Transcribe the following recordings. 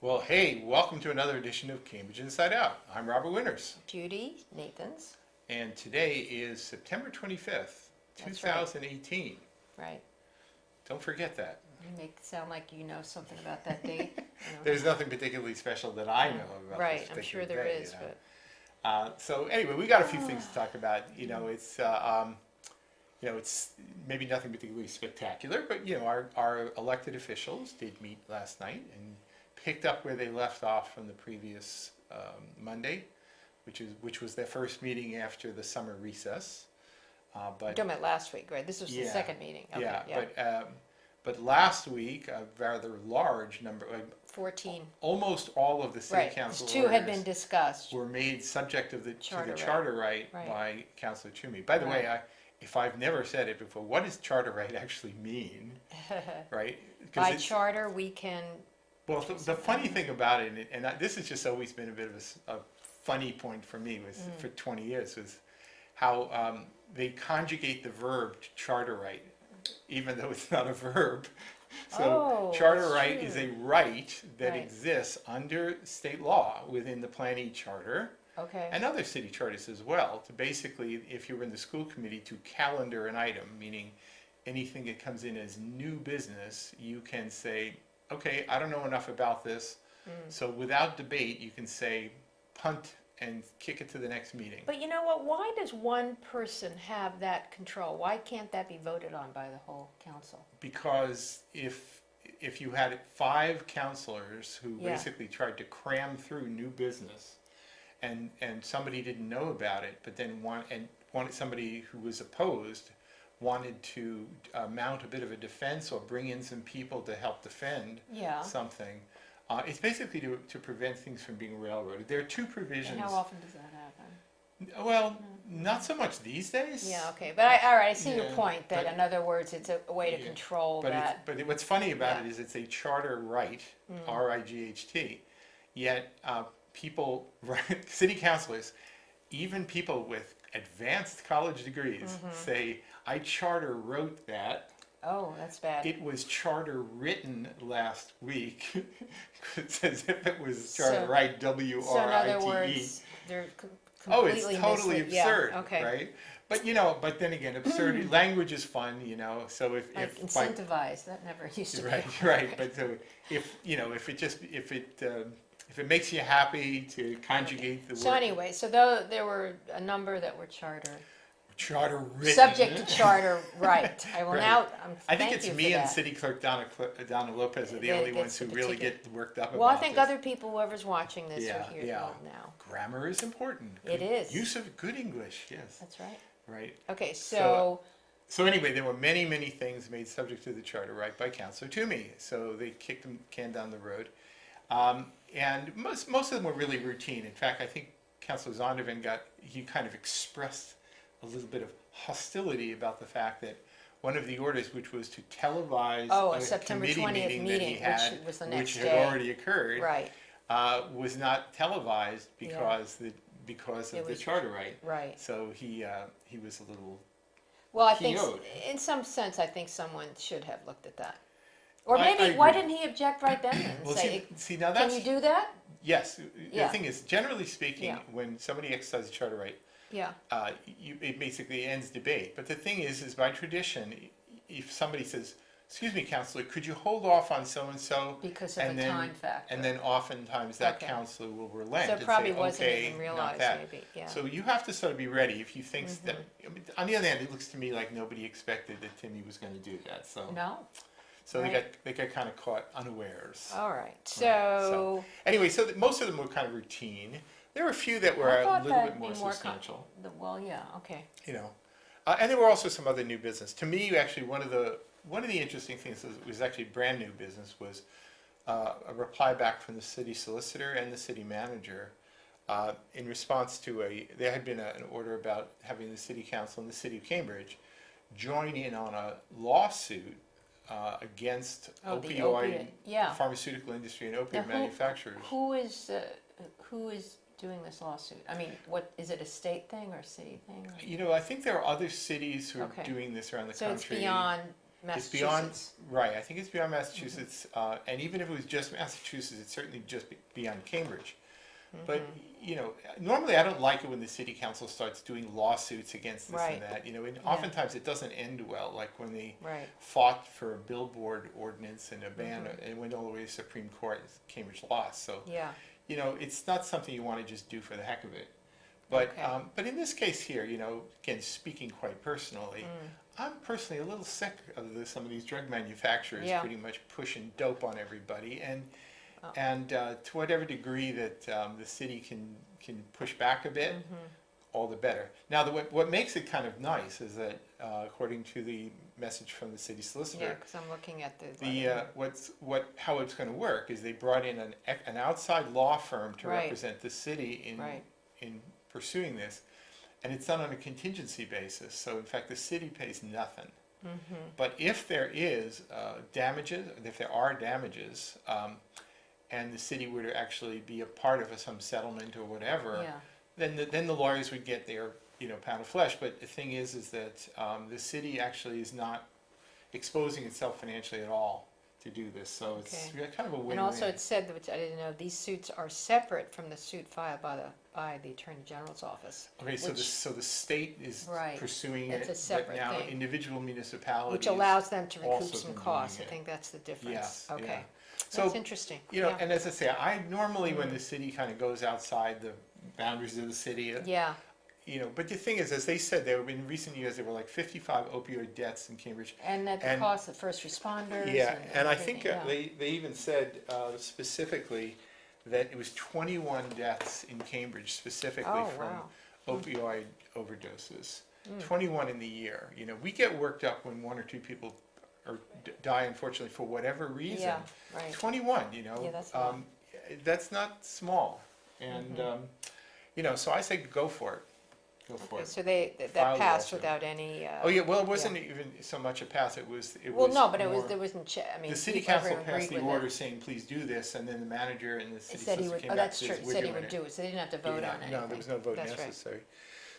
Well, hey, welcome to another edition of Cambridge Inside Out. I'm Robert Winters, Judy Nathans. and today is September 25th, That's right. 2018. Right. Don't forget that. You make it sound like you know something about that date. There's nothing particularly special that I know about Right, this I'm particular sure there day, is, but So anyway, we got a few things to talk about. It's maybe nothing particularly spectacular, but our elected officials did meet last night and picked up where they left off from the previous Monday, which was their first meeting after the summer recess. you're But talking about last week, right? This was the Yeah, second meeting. Okay, yeah, but last week a rather large number, like 14. almost all of the city Right, council two had orders been discussed. were made subject of to the Charter right. charter right Right. by Councilor Toomey. By the Right. way, if I've never said it before, what does charter right actually mean? Right? 'Cause By it's- charter, we can, Well, the funny thing about it, this has just always been a bit of a funny point for me, for 20 years, was how they conjugate the verb to charter right, even though it's not a verb. So Oh, charter that's right true. is a right that Right. exists under state law within the planning charter okay. and other city charters as well, to basically, if you're in the school committee, to calendar an item, meaning anything that comes in as new business, you can say, okay, I don't know enough about this, so without debate, you can say punt and kick it to the next meeting. But you know what? Why does one person have that control? Why can't that be voted on by the whole council? Because if you had 5 counselors who Yeah. basically tried to cram through new business, and somebody didn't know about it, but then wanted somebody who was opposed wanted to mount a bit of a defense or bring in some people to help defend Yeah. something. It's basically to prevent things from being railroaded. There are 2 provisions. And how often does that happen? Well, not so much these days. Yeah, okay, but all right, I see your Yeah, point, that but- in other words, it's a way to Yeah, control But that. what's funny about Yeah. it is it's a charter right, RIGHT, yet people, city councilors, even people with advanced college degrees say, I charter wrote that. Oh, that's bad. It was charter written last week. It's as if it was charter So- right, So in W-R-I-T-E. other words, they're Oh, completely it's totally mislead- yeah, absurd, okay. right? But then again, absurd language is fun, so Like if by, incentivize, that never used to be. right, but so if it makes you happy to conjugate the So word anyway, so though there were a number that were charter, charter written, subject to charter right. I will Right. now, I think thank it's you me for and that. City Clerk Donna Lopez are the That only gets ones who the really ticket. get worked up Well, I about think this. other people, whoever's watching this, Yeah, are here yeah. now. Grammar is important. It is. Use of good English, yes, That's right. right. Okay, So, So anyway, there were many, many things made subject to the charter right by Councilor Toomey. So they kicked the can down the road. And most of them were really routine. In fact, I think Councilor Zondervan he kind of expressed a little bit of hostility about the fact that one of the orders, which was to televise a September committee 20th meeting that he meeting, had, which was the next which day. had already occurred, right, was not televised because It of the was- charter right. right. So he was a little. Well, I think, PO'd. in some sense, I think someone should have looked at that. Or I maybe, why agree. didn't he object right then and Well, say, see now can that's you do that? yes. The Yeah. thing is, generally speaking, Yeah. when somebody exercises charter right, Yeah, it basically ends debate. But the thing is by tradition, if somebody says, "Excuse me, Counselor, could you hold off on so and so?" because of and the then time factor. and then oftentimes that Okay. counselor will relent So it and probably say, wasn't "Okay, even not realized, that." maybe, yeah. So you have to sort of be ready if you think that. I mean, on the other hand, it looks to me like nobody expected that Timmy was going to do that. So No? so Right. they got kind of caught unawares. All right, So anyway, so most of them were kind of routine. There were a few that were I a thought little that'd bit more be more substantial. well, yeah, okay. And there were also some other new business. To me, actually, one of the interesting things was actually brand new business was a reply back from the city solicitor and the city manager in response to there had been an order about having the city council and the city of Cambridge join in on a lawsuit against Oh, the opioid, yeah. pharmaceutical industry and Now, opioid manufacturers. Who is doing this lawsuit? I mean, what, is it a state thing or a city thing? I think there are other cities who are Okay. doing this around the So it's country. beyond It's beyond, Massachusetts. right, I think it's beyond Massachusetts, and even if it was just Massachusetts, it's certainly just beyond Cambridge. But, you know, normally I don't like it when the city council starts doing lawsuits against this and Right. that, you know, and oftentimes it doesn't end well, like when they Right. fought for a billboard ordinance and a ban, and it went all the way to Supreme Court, and Cambridge lost, so, Yeah. you know, it's not something you wanna just do for the heck of it. But, Okay. but in this case here, you know, again, speaking quite personally, I'm personally a little sick of some of these drug manufacturers Yeah. pretty much pushing dope on everybody, and Oh. to whatever degree that the city can push back a bit, all the better. Now, what makes it kind of nice is that, according to the message from the city Yeah, solicitor, because I'm looking at the. how it's going to work is they brought in an outside law firm to Right. represent the city Right. in pursuing this, and it's done on a contingency basis. So in fact, the city pays nothing. But if there is damages, if there are damages, and the city were to actually be a part of some settlement or whatever, Yeah. then the lawyers would get their, you know, pound of flesh. But the thing is that the city actually is not exposing itself financially at all to do this. So it's Okay. kind of a win-win. And also it said, which I didn't know, these suits are separate from the suit filed by the Attorney General's office. Okay, so the state is Right. pursuing It's it, a separate but now thing. individual municipalities. Which allows them to recoup also some been costs. I doing it. think that's the difference. Yes, Okay. yeah. That's So, interesting. you know, Yeah. and as I say, I normally when the city kind of goes outside the boundaries of the city, Yeah. you know, but the thing is, as they said, there have been in recent years there were like 55 opioid deaths in Cambridge. And at the And- cost of first responders. Yeah, and I think everything, they even said specifically that it was 21 deaths in Cambridge specifically Oh, from wow. opioid overdoses. 21 in the year. You know, we get worked up when one or two people die, unfortunately, for whatever reason. Yeah, right. 21, you know, Yeah, that's a lot. that's not small. And, you know, so I say go for it. Go for Okay, it. so File that the passed lawsuit. without any. Oh, yeah, well, it wasn't even so much a pass, it was Well, no, but more- there wasn't, I mean. the city people council everyone passed agreed the with it. order saying, please do this, and then the manager and the It city said he solicitor would, came oh, back that's and true, said, he we're said he doing would it. do it, so they didn't have to vote Yeah, on anything. no, there was no vote That's right. necessary.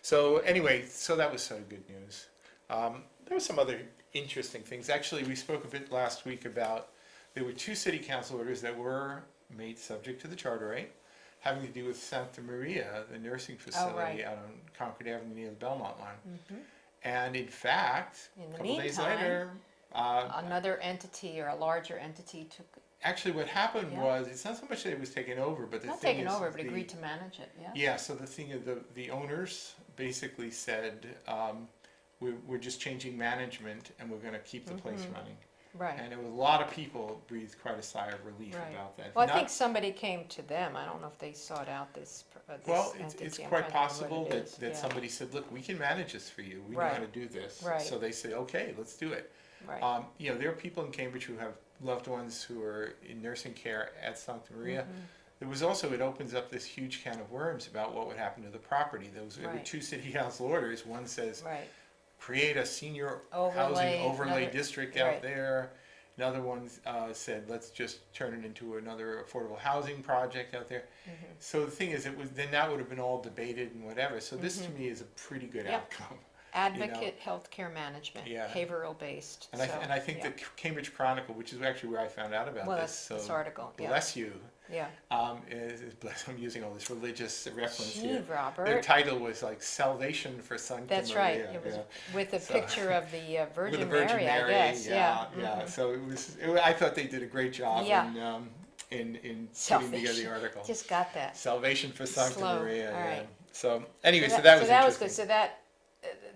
So anyway, so that was sort of good news. There were some other interesting things. Actually, we spoke a bit last week about, there were two city council orders that were made subject to the charter rate, having to do with Sancta Maria, the nursing facility right. out on Concord Avenue near the Belmont line. And in fact, In a the couple days meantime, later, Another entity or a larger entity took, actually what happened Yeah. was, it's not so much that it was taken over, but the not thing taken is over, but the- agreed to manage it, yeah? Yeah, so the thing is, the owners basically said, we're just changing management and we're gonna keep the place running. Right, And a lot of people breathed quite a sigh of relief right. about that. Well, I Not- think somebody came to them, I don't know if they sought out this Well, entity. it's I'm quite trying to remember possible what it is, that yeah. somebody said, look, we can manage this for you, we know how to Right. do this. Right. So they said, okay, let's do it. Right, You know, there are people in Cambridge who have loved ones who are in nursing care at Sancta Maria. Mm-hmm. There was also, it opens up this huge can of worms about what would happen to the property. There were Right. two city council orders. One says, right, create a senior Overlay, housing overlay another- district right. out there. Another one said, let's just turn it into another affordable housing project out there. Mm-hmm. So the thing is, then that would have been all debated and whatever. So this to me is a pretty good Yep. outcome. advocate healthcare management, Yeah. behavioral based, And I think yeah. the Cambridge Chronicle, which is actually where I found out about Well, this. that's So this article, yeah. bless you. Yeah, I'm using all this religious reference gee, here. Their Robert, title was like Salvation for Sancta that's right, Maria. it was yeah. with a So- picture of the With Virgin the Virgin Mary, I guess, yeah. yeah. mhm. So I thought they did a great job Yeah. in putting together Salvation. the article. Just got that. Salvation for Sancta Slow, Maria. all Yeah. right. So anyway, so that was good. interesting. So that,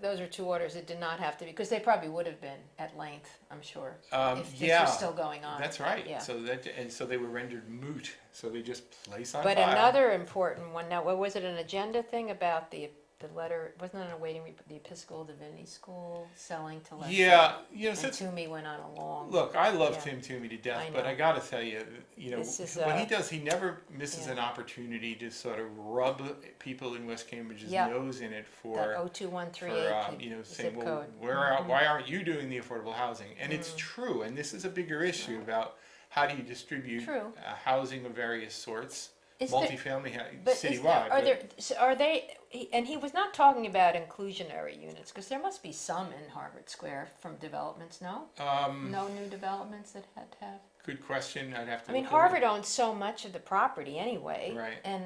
those are two orders that did not have to be, because they probably would have been at length, I'm sure, if this yeah, was still going on. That's right. Yeah. So they were rendered moot. So they just place on But file. another important one, now, what was it, an agenda thing about the letter, wasn't it awaiting the Episcopal Divinity School selling to Leslie? Yeah, you know, And since Toomey went on a long. look, I love Yeah. Tim Toomey to death, I but know. I got to tell you, This is, when he does, he never misses yeah. an opportunity to sort of rub people in West Cambridge's Yeah. nose in it That for 02138 you know, zip saying, well, code. why aren't you doing the affordable housing? And it's true, and this is a bigger issue about how do you distribute True. housing of various sorts. Is there- multifamily But is there, citywide. are they, and he was not talking about inclusionary units, because there must be some in Harvard Square from developments, no? No new developments that had to have? Good question, I'd have to I mean, look at it. Harvard owns so much of the property anyway. Right. And,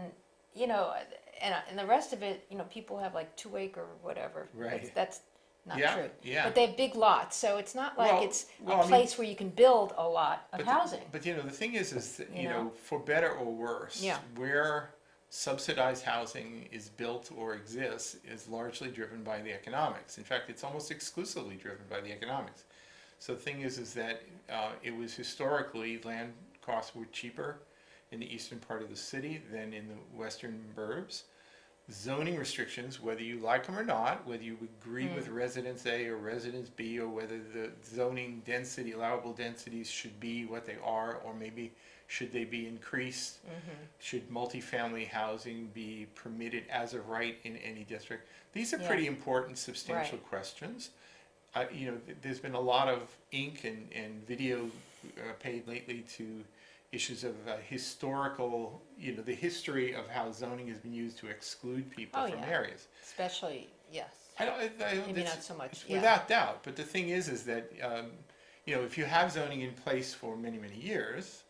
you know, and the rest of it, you know, people have like 2 acre whatever. Right. That's not Yeah, true. yeah. But they have big lots, so it's not like Well- it's well, I a mean- place where you can build a lot of But housing. But you know, the thing is that, You you know, know? for better or worse, Yeah. where subsidized housing is built or exists is largely driven by the economics. In fact, it's almost exclusively driven by the economics. So the thing is that it was historically, land costs were cheaper in the eastern part of the city than in the western burbs. Zoning restrictions, whether you like them or not, whether you agree with Residence A or Residence B, or whether the zoning density, allowable densities should be what they are, or maybe should they be increased? Should multifamily housing be permitted as a right in any district? These are Yeah. pretty important, substantial questions. You know, there's been a lot of ink and video paid lately to issues of historical, you know, the history of how zoning has been used to exclude people Oh, from yeah. areas. Especially, yes. I don't, Maybe it's- not so much, it's yeah. without doubt, but the thing is that, you know, if you have zoning in place for many, many years,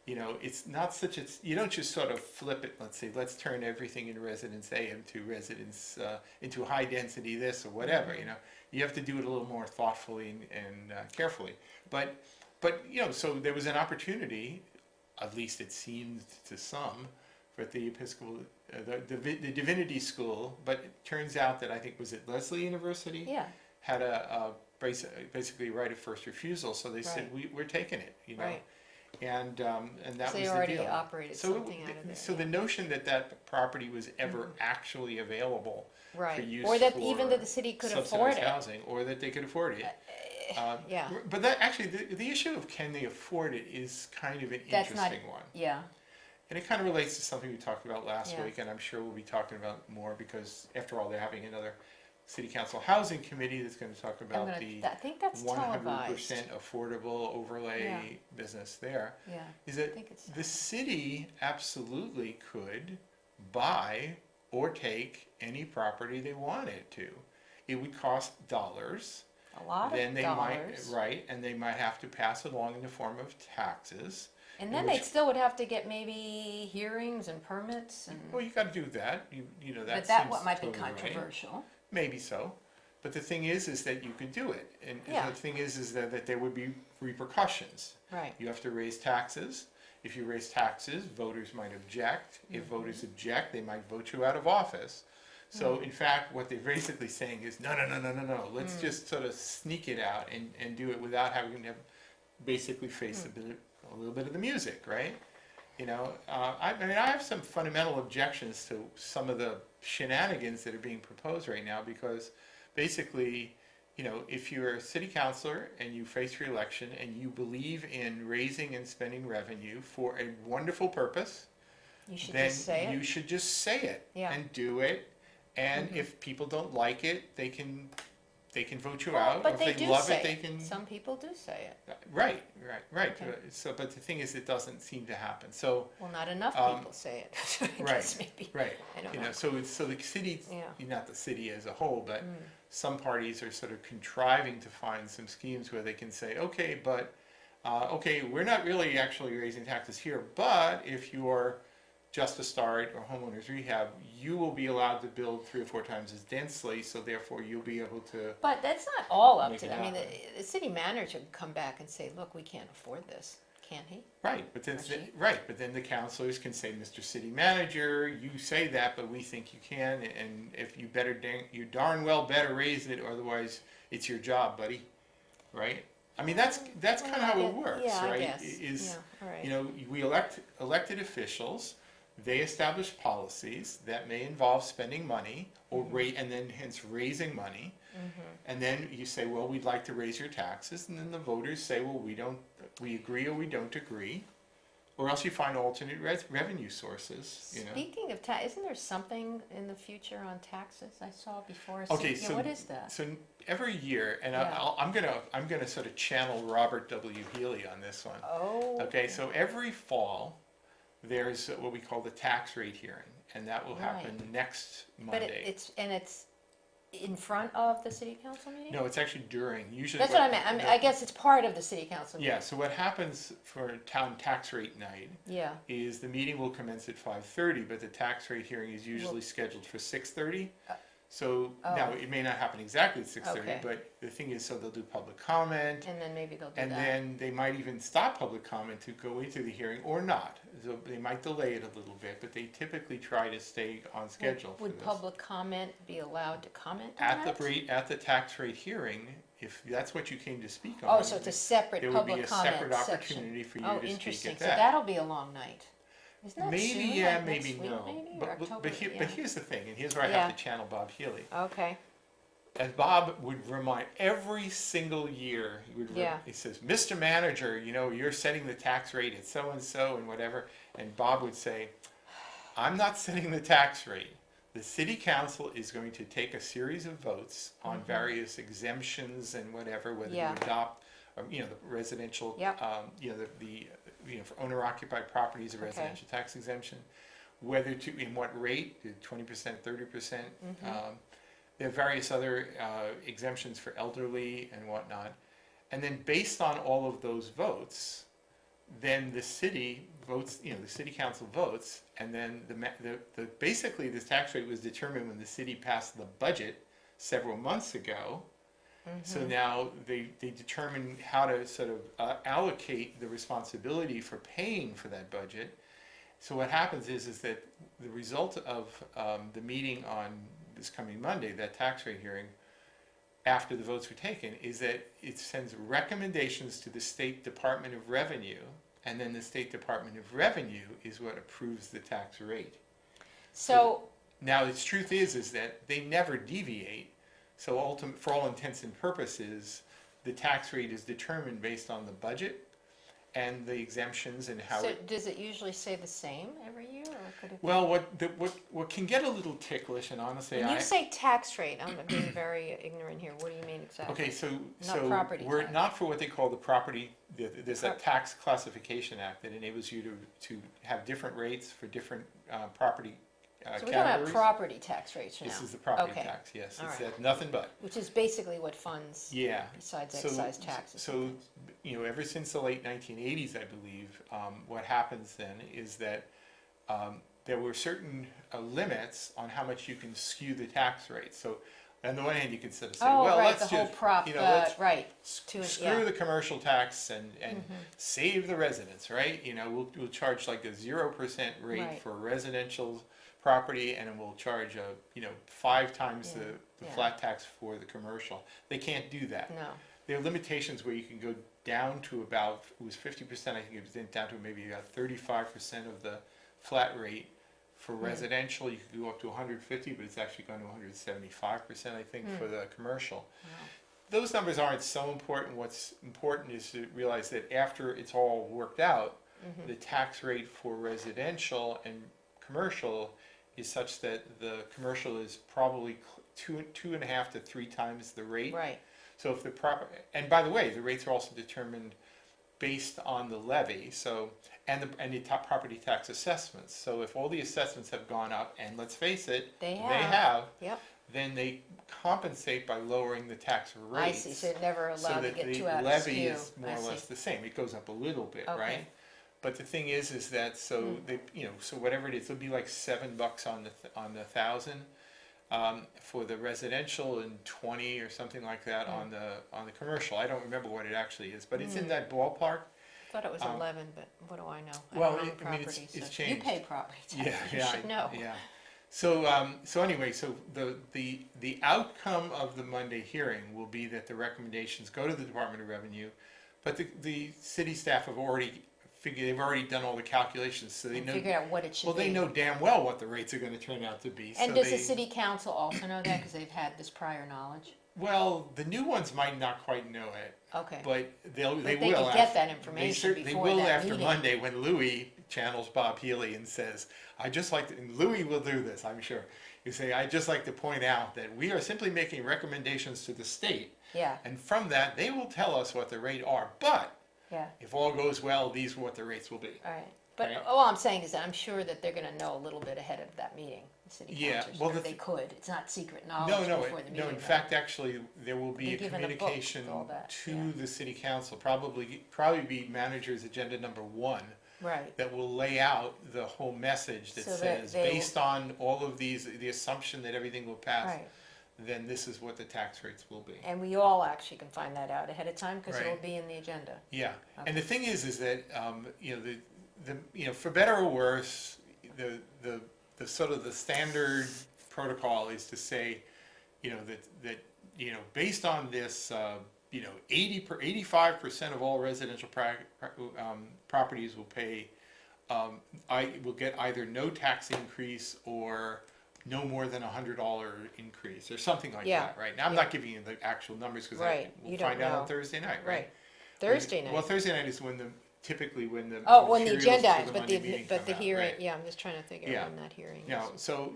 you know, it's not such a, you don't just sort of flip it, let's say, let's turn everything in Residence A into residence, into high density this or whatever, you know. You have to do it a little more thoughtfully and carefully. But, you know, so there was an opportunity, at least it seemed to some, for the Episcopal, the Divinity School, but it turns out that I think, was it Lesley University? Yeah, Had a basically right of first refusal, so they said, Right. we're taking it, you know. right. And that So was they the already deal. operated So, something out of there. so the notion that that property was ever actually available for Right, use or that for even that the city could afford subsidized it. housing, or that they could afford it. Yeah, But that actually, the issue of can they afford it is kind of an That's not- interesting one. yeah, And it kind of relates to something we talked about last Yeah. week, and I'm sure we'll be talking about more, because after all, they're having another city council housing committee that's gonna talk about I think that's the 100% televised. affordable overlay Yeah. business there. Yeah, Is I that think it's, the city absolutely could buy or take any property they wanted to. It would cost dollars. a lot Then of they dollars. might, right, and they might have to pass it along in the form of taxes. And then which- they still would have to get maybe hearings and permits and, Well, you gotta do that, you know, that but that seems what might be totally right. controversial. Maybe so, but the thing is that you could do it, and Yeah. the thing is that there would be repercussions. Right, You have to raise taxes. If you raise taxes, voters might object. If voters object, they might vote you out of office. So in fact, what they're basically saying is, no, let's just sort of sneak it out and do it without having to basically face a little bit of the music, right? You know, I mean, I have some fundamental objections to some of the shenanigans that are being proposed right now, because basically, you know, if you're a city councilor and you face re-election and you believe in raising and spending revenue for a wonderful purpose, you should then just say you it. should just say it Yeah. and do it. And if people don't like it, they can vote you Well, out. Or but if they they do love say it, they it. can. Some people do say it. Right. Okay. So, but the thing is, it doesn't seem to happen. So, Well, not enough Um, people say it. I right, guess maybe. right. I don't You know. know, so the city, Yeah. not the city as a whole, but some parties are sort of contriving to find some schemes where they can say, okay, but okay, we're not really actually raising taxes here, but if you're just a start or homeowners rehab, you will be allowed to build 3 or 4 times as densely, so therefore you'll be able to. But that's not all up Make to it them. I mean, happen. the city manager could come back and say, look, we can't afford this, can't he? Right, but then, Or she. but then the councilors can say, Mr. City Manager, you say that, but we think you can, and if you you darn well better raise it, otherwise it's your job, buddy, right? I mean, that's kind of how it works, Yeah, I right? guess. Is, Yeah, all right. you know, we elected officials, they establish policies that may involve spending money, or and then hence raising money, and then you say, well, we'd like to raise your taxes, and then the voters say, well, we agree or we don't agree, or else you find alternate revenue sources, you know. Speaking of isn't there something in the future on taxes I saw before? Okay, Yeah, so what is that? So every year, and Yeah. I'm gonna sort of channel Robert W. Healy on this one. Oh. Okay, so every fall, there's what we call the tax rate hearing, and that will happen next But Monday. it's in front of the city council meeting? No, it's actually during, usually. That's what I meant. I guess it's part of the city council meeting. Yeah, so what happens for town tax rate night Yeah, is the meeting will commence at 5:30, but the tax rate hearing is usually scheduled for 6:30. So now it may not happen exactly at 6:30, Okay. but the thing is, so they'll do public comment, and then maybe they'll do and that. then they might even stop public comment to go into the hearing or not. So they might delay it a little bit, but they typically try to stay on schedule for Would this. public comment be allowed to comment on At that? at the tax rate hearing, if that's what you came to speak on. Oh, so it's a separate there would be public a comment separate section. opportunity for you Oh, to speak interesting. at So that. that'll be a long night. Isn't that Maybe soon? yeah, Like maybe next week, no. maybe? Or But October, yeah. but here's the thing, and here's where I Yeah. have to channel Bob Healy. Okay, As Bob would remind every single year, he says, "Mr. Manager, you're setting the tax rate at so and so and whatever," and Bob would say, "I'm not setting the tax rate. The city council is going to take a series of votes on various exemptions and whatever, whether Yeah. to adopt, the residential, Yep. for owner-occupied properties, a residential tax exemption, whether to in what rate, 20%, 30%." There are various other exemptions for elderly and whatnot. And then based on all of those votes, then the city votes, the city council votes, and then basically this tax rate was determined when the city passed the budget several months ago. So now they determine how to sort of allocate the responsibility for paying for that budget. So what happens is that the result of the meeting on this coming Monday, that tax rate hearing, after the votes were taken, is that it sends recommendations to the State Department of Revenue, and then the State Department of Revenue is what approves the tax rate. so, Now, the truth is that they never deviate, so for all intents and purposes, the tax rate is determined based on the budget and the exemptions and how so does it usually say the same every year, or could it? well, what can get a little ticklish, and honestly, When you say tax rate, I'm being very ignorant here, what do you mean exactly? okay, so property we're tax. not for what they call the property. There's a tax classification act that enables you to have different rates for different property So we're talking categories. about property tax rates now? This is the property Okay. tax. Yes, All it's right. nothing but. Which is basically what funds, Yeah. besides So- excise taxes. So, and things. ever since the late 1980s, I believe, what happens then is that there were certain limits on how much you can skew the tax rate. So, on the one hand, you can sort of say, Oh, well, right, let's the whole just, prop, let's right, screw the commercial tax and save the residents, right? We'll charge like a 0% rate Right. for residential property, and then we'll charge 5 times the Yeah. flat tax for the commercial. They can't do that. No, There are limitations where you can go down to about, it was 50%, I think it was down to maybe about 35% of the flat rate. For residential, you could go up to 150, but it's actually gone to 175%, I think, for the commercial. wow, Those numbers aren't so important. What's important is to realize that after it's all worked out, the tax rate for residential and commercial is such that the commercial is probably 2.5 to 3 times the rate. right, So if the and by the way, the rates are also determined based on the levy, and the top property tax assessments. So if all the assessments have gone up, and let's face it, They they have. have, yep, then they compensate by lowering the tax I rates. see, so it never So allowed to that get the too out of levy skew. is more I or see. less the same. It goes up a little bit, Okay. right? But the thing is that so whatever it is, it'll be like $7 on the 1,000 for the residential, and 20 or something like that on the commercial. I don't remember what it actually is, but it's in that ballpark. I thought it was 11, but what do I know? I well, don't own I mean, property, it's so- You changed. pay property Yeah, taxes, you yeah, should know. yeah. So anyway, so the outcome of the Monday hearing will be that the recommendations go to the Department of Revenue, but the city staff have already figured, they've already done all the calculations, so they And know. figure out what it should be. Well, they know damn well what the rates are going to turn out to be. And so does the they, city council also know that, because they've had this prior knowledge? Well, the new ones might not quite know it, Okay, but they will. they could get that information They before will that after meeting. Monday, when Louis channels Bob Healy and says, "I just like to," and Louis will do this, I'm sure. You say, "I'd just like to point out that we are simply making recommendations to the state, Yeah, and from that they will tell us what the rate are. But yeah, if all goes well, these are what the rates will be." all right. But Right. all I'm saying is that I'm sure that they're gonna know a little bit ahead of that meeting, the city Yeah, councilors, well, or the they th- could, it's not secret No, knowledge no, before the meeting. no, in right? fact, actually, there will be Be a given a book with communication all that, to yeah. the city council, probably be manager's agenda number 1, Right, that will lay out the whole message that So that says, they will- based on all of these, the assumption that everything will pass, right, then this is what the tax rates will be. and we all actually can find that out ahead of time, cause it'll Right. be in the agenda. Yeah, Okay. and the thing is that, for better or worse, the sort of the standard protocol is to say, based on this, 85% of all residential properties will pay, I will get either no tax increase or no more than $100 increase or something like Yeah, that, right? Now, I'm not giving you the actual numbers because Right, we'll you don't find out know. on Thursday night, right? Right, Thursday night. Well, Thursday night is typically when the Oh, when the materials agenda, for the but Monday the, meeting but come the out, hearing, right? yeah, I'm just trying to figure Yeah. out when that hearing Yeah, is. so,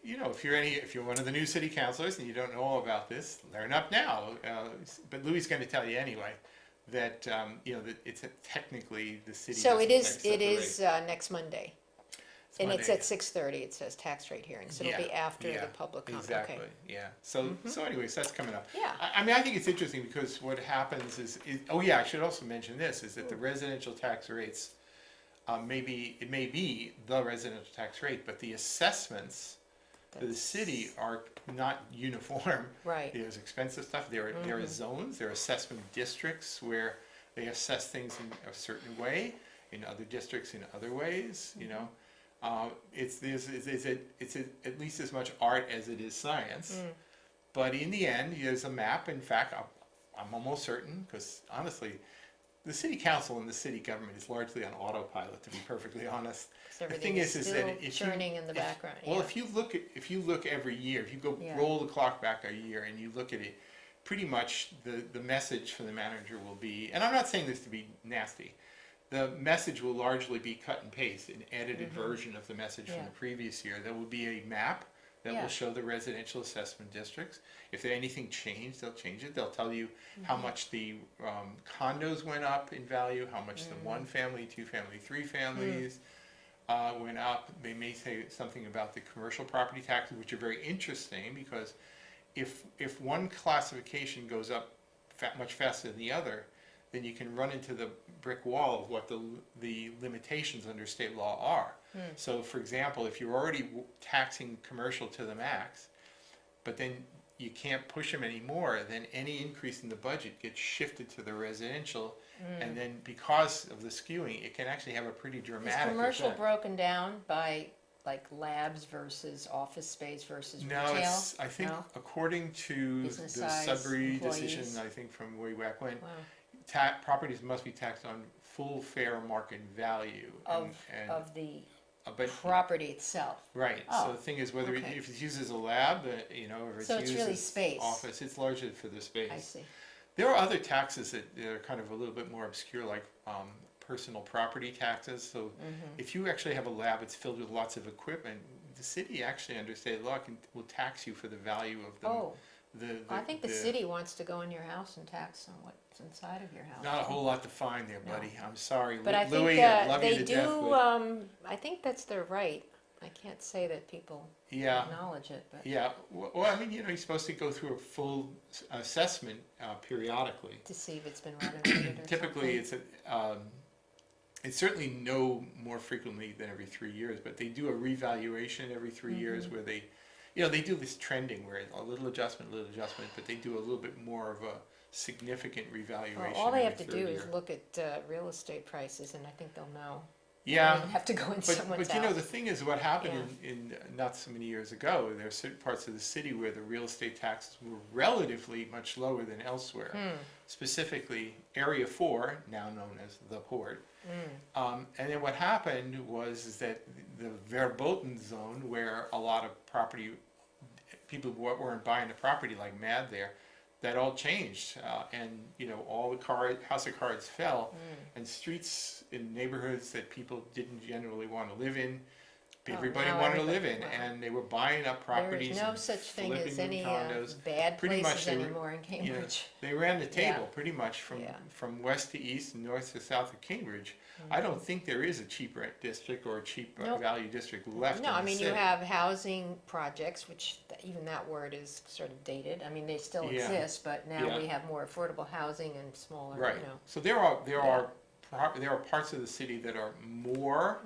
if you're one of the new city councilors and you don't know all about this, learn up now. But Louis is going to tell you anyway that, that it's technically the city. So it doesn't set is, the rate. Next Monday, It's and it's Monday. at 6:30, it says tax rate hearing, so it'll be Yeah, after yeah, the public comment, Exactly, okay. yeah. So anyways, that's coming up. Yeah. I think it's interesting because what happens is, I should also mention this, is that the residential tax rates, it may be the residential tax rate, but the assessments for the city are not uniform. Right. There's expensive stuff, there are zones, there are assessment districts where they assess things in a certain way, in other districts in other ways, It's at least as much art as it is science. But in the end, there's a map. In fact, I'm almost certain, because honestly, the city council and the city government is largely on autopilot, to be perfectly honest. 'Cause The everything thing is is still that churning in the background, well, yeah. if you look every year, if you go Yeah. roll the clock back a year and you look at it, pretty much the message from the manager will be, and I'm not saying this to be nasty, the message will largely be cut and paste, an edited version of the message from Yeah. the previous year. There will be a map that Yeah. will show the residential assessment districts. If anything changed, they'll change it. They'll tell you how much the condos went up in value, how much the 1 family, 2 family, 3 families went up. They may say something about the commercial property taxes, which are very interesting, because if one classification goes up much faster than the other, then you can run into the brick wall of what the limitations under state law are. So, for example, if you're already taxing commercial to the max, but then you can't push them anymore, then any increase in the budget gets shifted to the residential, and then because of the skewing, it can actually have a pretty Is dramatic commercial effect. broken down by like labs versus office space versus No, retail? I think No? according to Business the size, Sudbury employees. decision, I think from way back when, Wow. properties must be taxed on full fair market value. Of the But property itself. right, Oh, so the thing is, whether okay. if it's used as a lab, or if it's So it's used really as space. office, it's largely for the space. I see. There are other taxes that are kind of a little bit more obscure, like personal property taxes. So if you actually have a lab that's filled with lots of equipment, the city actually under state law will tax you for the value of the. Oh, the I think the city wants to go in your house and tax on what's inside of your house. Not a whole lot to find there, buddy. I'm sorry, But I Louis. think I love you they to death. do, But I think that's their right. I can't say that people yeah. acknowledge it, but Yeah, well, I mean, you're supposed to go through a full assessment periodically. to see if it's been renovated or Typically, something. it's certainly no more frequently than every 3 years, but they do a revaluation every 3 years where they do this trending where a little adjustment, but they do a little bit more of a significant revaluation. Well, all they have every to third do year. is look at real estate prices, and I think they'll know. They Yeah, don't even have to go in someone's but house. the thing is, what happened in not so many years ago, there are certain parts of the city where the real estate taxes were relatively much lower than elsewhere. Specifically, Area 4, now known as the Port. And then what happened was that the Verboten zone, where a lot of people weren't buying the property like mad there, that all changed, and all the house of cards fell, and streets in neighborhoods that people didn't generally want to live in everybody now wanted to everybody- live in, well, and they were buying up There properties is no and such thing flipping as them any condos. bad Pretty much places they were- anymore in You know, Cambridge. they ran the table Yeah. pretty much from Yeah. from west to east and north to south of Cambridge. I don't think there is a cheap rent district or a cheap Nope. value district left No, in I the mean, city. you have housing projects, which even that word is sort of dated. I mean, they still Yeah. exist, but now Yeah. we have more affordable housing and smaller, Right. you know. So there are parts of the city that are more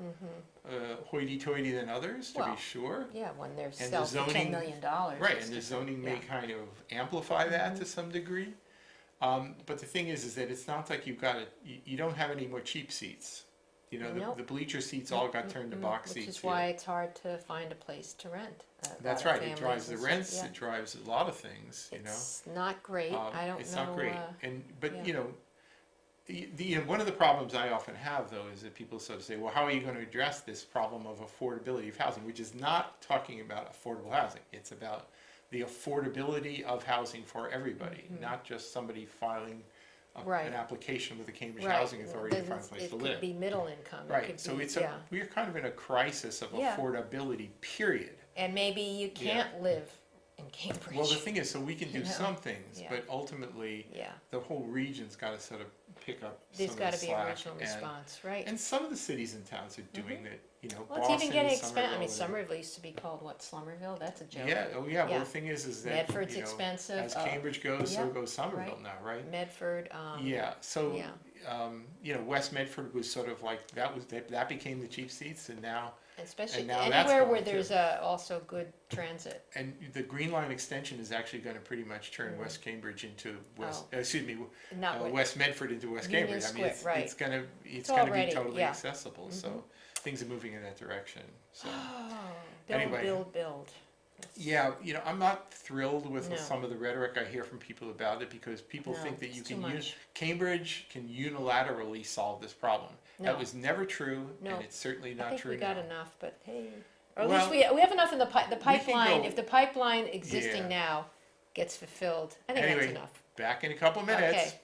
hoity-toity than others, to Well, be sure. Yeah, when they're And the sell for $10 zoning- million. Right, it's and the different. zoning may Yeah. kind of amplify that to some degree. But the thing is that it's not like you don't have any more cheap seats. You know, Nope. the bleacher seats all got turned to box Which seats is why here. it's hard to find a place to rent. A That's lot of right, it families drives the and stuff, rents, yeah. it drives a lot of things, you know. It's not great. I don't It's know. not great, but yeah. you know, one of the problems I often have though is that people sort of say, well, how are you going to address this problem of affordability of housing, which is not talking about affordable housing. It's about the affordability of housing for everybody, not just somebody filing Right. an application with the Cambridge Right. Housing Authority to Then find a place it to could live. be middle income. It Right, could so be, it's yeah. we're kind of in a crisis of Yeah. affordability, period. And maybe you can't live in Cambridge. Well, the thing is, so we can do You know? some things, Yeah. but ultimately, Yeah, the whole region's got to sort of pick up there's some got of to the be a slack. regional response, right? And some of the cities and towns are doing it, you know, Well, it's Boston, even getting Somerville, I mean, whatever. Somerville used to be called what? Slummerville? That's a joke. Yeah, oh yeah, well, Yeah. the thing is that, Medford's you know, expensive. as Cambridge goes, so yeah, goes Somerville right. now, right? Medford. Yeah, so, yeah. you know, West Medford was sort of like, that became the cheap seats, and now, Especially and now that's anywhere where going too. there's also good transit. and the Green Line extension is actually going to pretty much turn West Cambridge into West, excuse me, Not what- West Medford into West Union Cambridge. I mean, Square, right. it's gonna be already- totally yeah. accessible, so things are moving in that direction, so. Build, Anyway. build. Yeah, you know, I'm not thrilled with No. some of the rhetoric I hear from people about it, because people No, think that you it's too can much. Cambridge can unilaterally solve this problem. That No. was never true, No. and it's certainly I not think true we got now. enough, but hey, or at Well, least we have enough in the pipeline. go- If the pipeline existing Yeah. now gets fulfilled, I think Anyway, that's enough. back in a couple minutes. Okay.